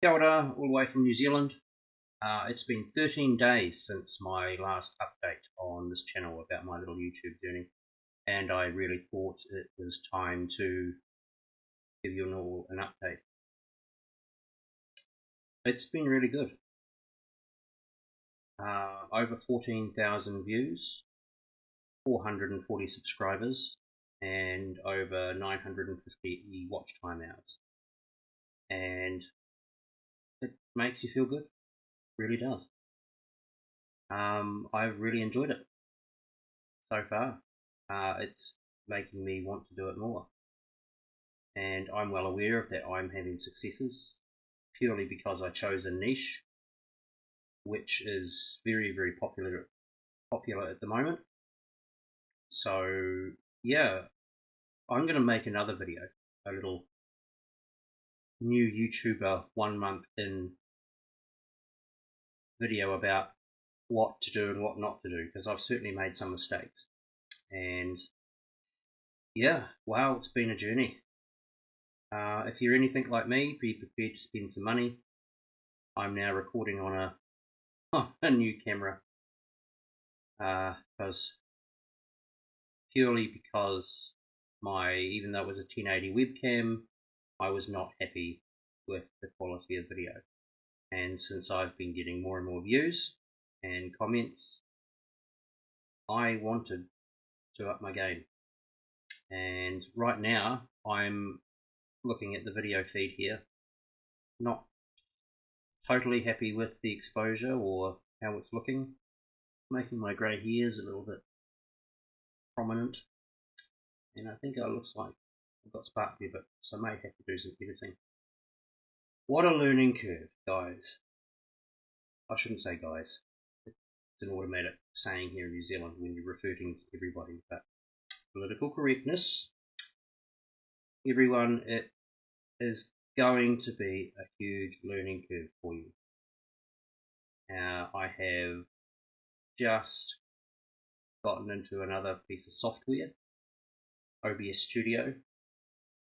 Kia ora, all the way from New Zealand. It's been 13 days since my last update on this channel about my little YouTube journey, and I really thought it was time to give you all an update. It's been really good. Over 14,000 views, 440 subscribers, and over 950 watch time hours. And it makes you feel good, really does. I've really enjoyed it so far. It's making me want to do it more. And I'm well aware of that. I'm having successes purely because I chose a niche which is very, very popular at the moment. So yeah, I'm going to make another video, a little new YouTuber 1 month in video about what to do and what not to do, because I've certainly made some mistakes. And yeah, wow, it's been a journey. If you're anything like me, be prepared to spend some money. I'm now recording on a new camera, purely because even though it was a 1080 webcam, I was not happy with the quality of video. And since I've been getting more and more views and comments, I wanted to up my game. And right now I'm looking at the video feed here, not totally happy with the exposure or how it's looking, making my grey hairs a little bit prominent, and I think it looks like I've got sparkly bits, so I may have to do some editing. What a learning curve, guys. I shouldn't say guys, it's an automatic saying here in New Zealand when you're referring to everybody, but political correctness, everyone, it is going to be a huge learning curve for you. Now, I have just gotten into another piece of software, OBS Studio.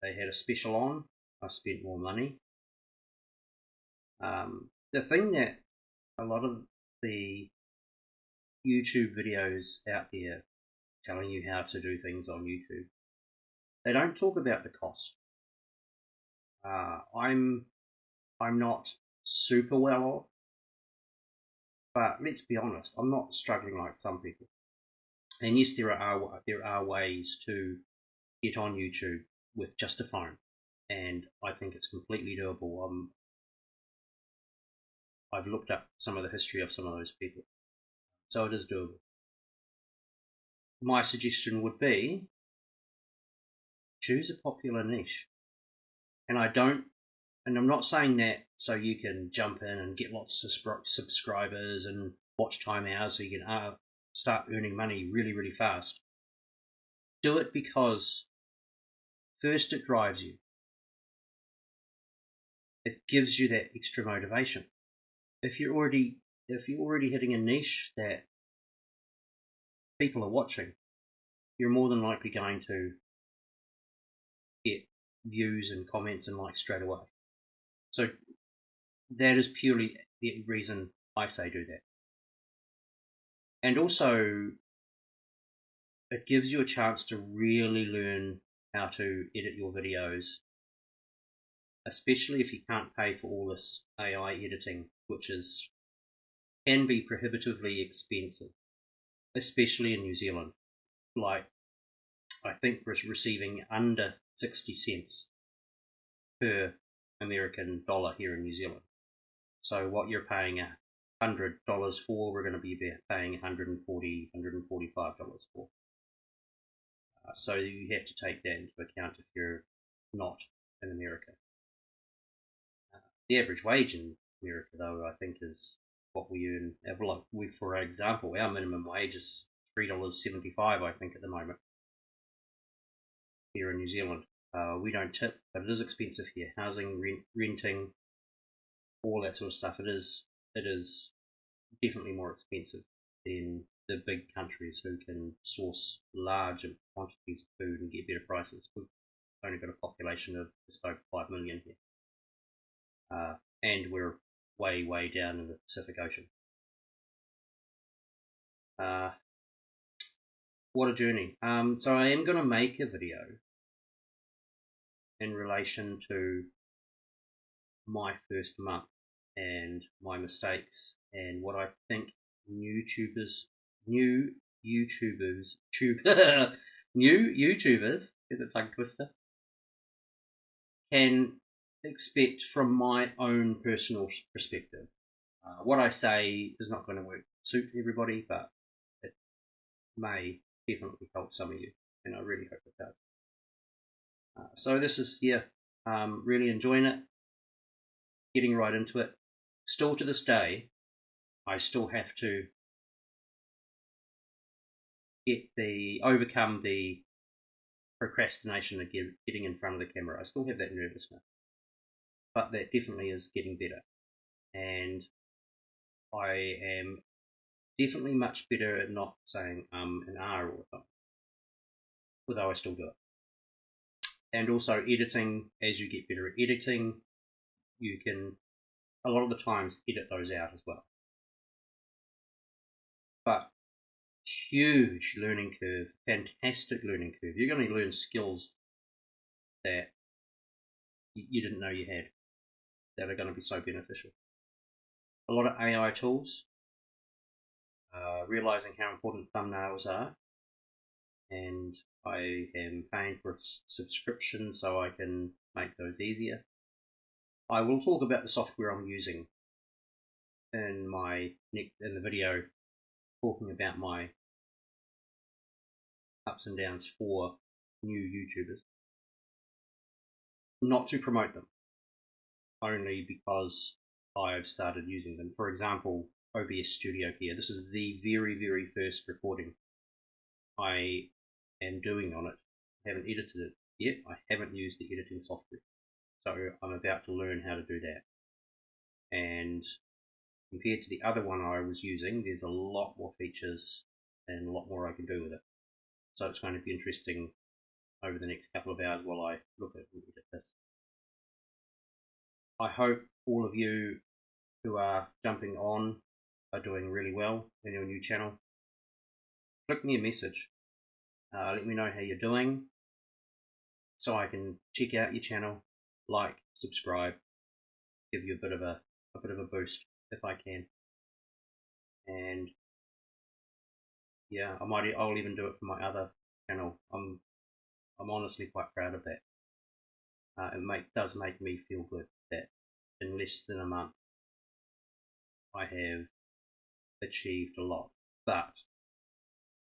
They had a special on. I spent more money. The thing that a lot of the YouTube videos out there telling you how to do things on YouTube, they don't talk about the cost. I'm not super well off, but let's be honest, I'm not struggling like some people. And yes, there are ways to get on YouTube with just a phone, and I think it's completely doable. I've looked up some of the history of some of those people, so it is doable. My suggestion would be choose a popular niche. And I'm not saying that so you can jump in and get lots of subscribers and watch time hours so you can start earning money really, really fast. Do it because first it drives you. It gives you that extra motivation. If you're already hitting a niche that people are watching, you're more than likely going to get views and comments and likes straight away. So that is purely the reason I say do that. And also, it gives you a chance to really learn how to edit your videos, especially if you can't pay for all this AI editing, which can be prohibitively expensive, especially in New Zealand. Like, I think we're receiving under 60 cents per American dollar here in New Zealand. So what you're paying $100 for, we're going to be paying $140, $145 for. So you have to take that into account if you're not in America. The average wage in America, though, I think is what we earn. For example, our minimum wage is $3.75, I think, at the moment here in New Zealand. We don't tip, but it is expensive here. Housing, renting, all that sort of stuff. It is definitely more expensive than the big countries who can source large quantities of food and get better prices. We've only got a population of just over 5 million here. and we're way, way down in the Pacific Ocean. What a journey. So I am going to make a video in relation to my first month and my mistakes and what I think new YouTubers, is a tongue twister, can expect from my own personal perspective. What I say is not going to suit everybody, but it may definitely help some of you, and I really hope it does. So this is, really enjoying it, getting right into it. Still to this day, I still have to overcome the procrastination of getting in front of the camera. I still have that nervousness, but that definitely is getting better, and I am definitely much better at not saying and or something, although I still do it. And also editing, as you get better at editing, you can a lot of the times edit those out as well. But huge learning curve, fantastic learning curve. You're going to learn skills that you didn't know you had that are going to be so beneficial. A lot of AI tools, realizing how important thumbnails are, and I am paying for a subscription so I can make those easier. I will talk about the software I'm using in the video, talking about my ups and downs for new YouTubers. Not to promote them, only because I've started using them. For example, OBS Studio here. This is the very, very first recording I am doing on it. I haven't edited it yet. I haven't used the editing software. So I'm about to learn how to do that. And compared to the other one I was using, there's a lot more features and a lot more I can do with it. So it's going to be interesting over the next couple of hours while I look at and edit this. I hope all of you who are jumping on are doing really well in your new channel. Flick me a message. Let me know how you're doing so I can check out your channel, like, subscribe, give you a bit of a boost if I can. And yeah, I'll even do it for my other channel. I'm honestly quite proud of that. It does make me feel good that in less than a month I have achieved a lot, but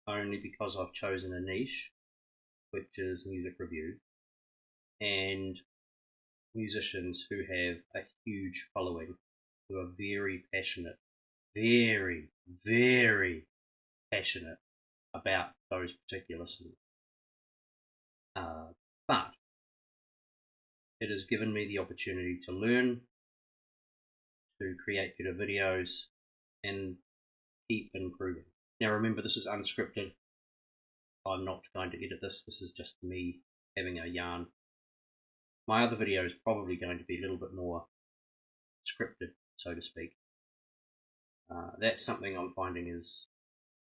only because I've chosen a niche, which is music review, and musicians who have a huge following, who are very passionate, very, very passionate about those particular songs. But it has given me the opportunity to learn, to create better videos, and keep improving. Now remember, this is unscripted. I'm not going to edit this. This is just me having a yarn. My other video is probably going to be a little bit more scripted, so to speak. That's something I'm finding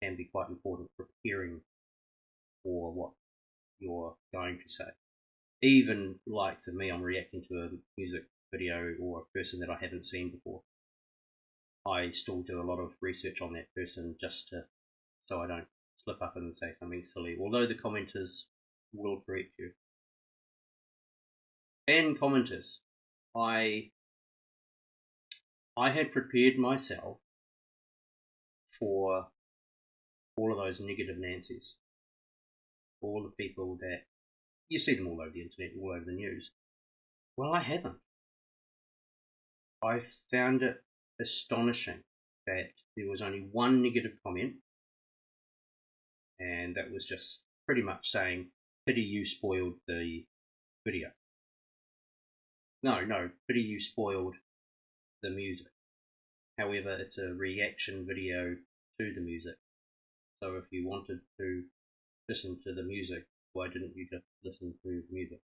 can be quite important, preparing for what you're going to say. Even likes of me, I'm reacting to a music video or a person that I haven't seen before. I still do a lot of research on that person so I don't slip up and say something silly, although the commenters will correct you. And commenters, I had prepared myself for all of those negative Nancy's, all the people that you see them all over the internet, all over the news. Well, I haven't. I found it astonishing that there was only one negative comment, and that was just pretty much saying, pity you spoiled the video. No, pity you spoiled the music. However, it's a reaction video to the music. So if you wanted to listen to the music, why didn't you just listen to the music?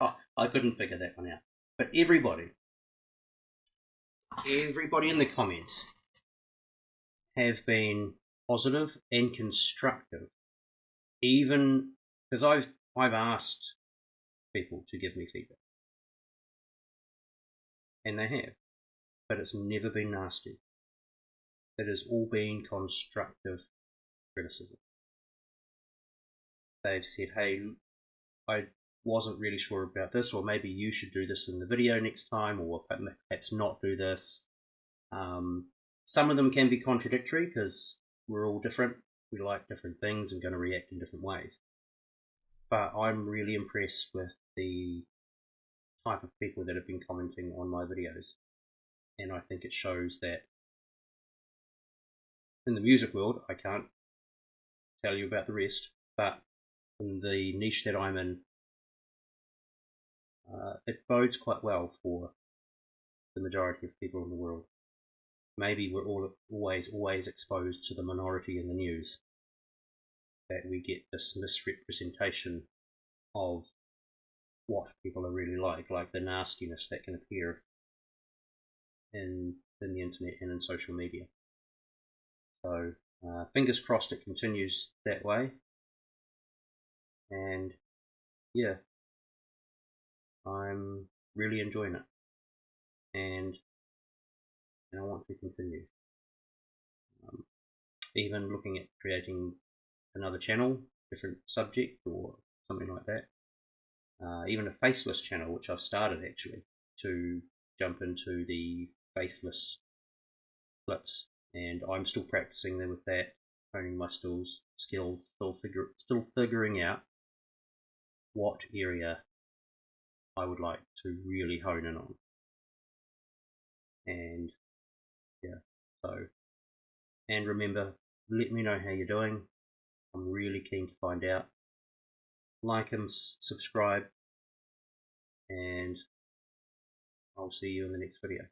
I couldn't figure that one out. But everybody everybody in the comments have been positive and constructive, even because I've asked people to give me feedback, and they have, but it's never been nasty. It has all been constructive criticism. They've said, hey, I wasn't really sure about this, or maybe you should do this in the video next time, or perhaps not do this. Some of them can be contradictory because we're all different. We like different things and going to react in different ways. But I'm really impressed with the type of people that have been commenting on my videos. And I think it shows that in the music world, I can't tell you about the rest, but in the niche that I'm in, it bodes quite well for the majority of people in the world. Maybe we're always exposed to the minority in the news, that we get this misrepresentation of what people are really like the nastiness that can appear in the internet and in social media. So fingers crossed it continues that way. And yeah, I'm really enjoying it, and I want to continue. Even looking at creating another channel, different subject or something like that. Even a faceless channel, which I've started actually, to jump into the faceless clips, and I'm still practicing them with that, honing my skills, still figuring out what area I would like to really hone in on. And yeah, so, and remember, let me know how you're doing. I'm really keen to find out. Like and subscribe, and I'll see you in the next video.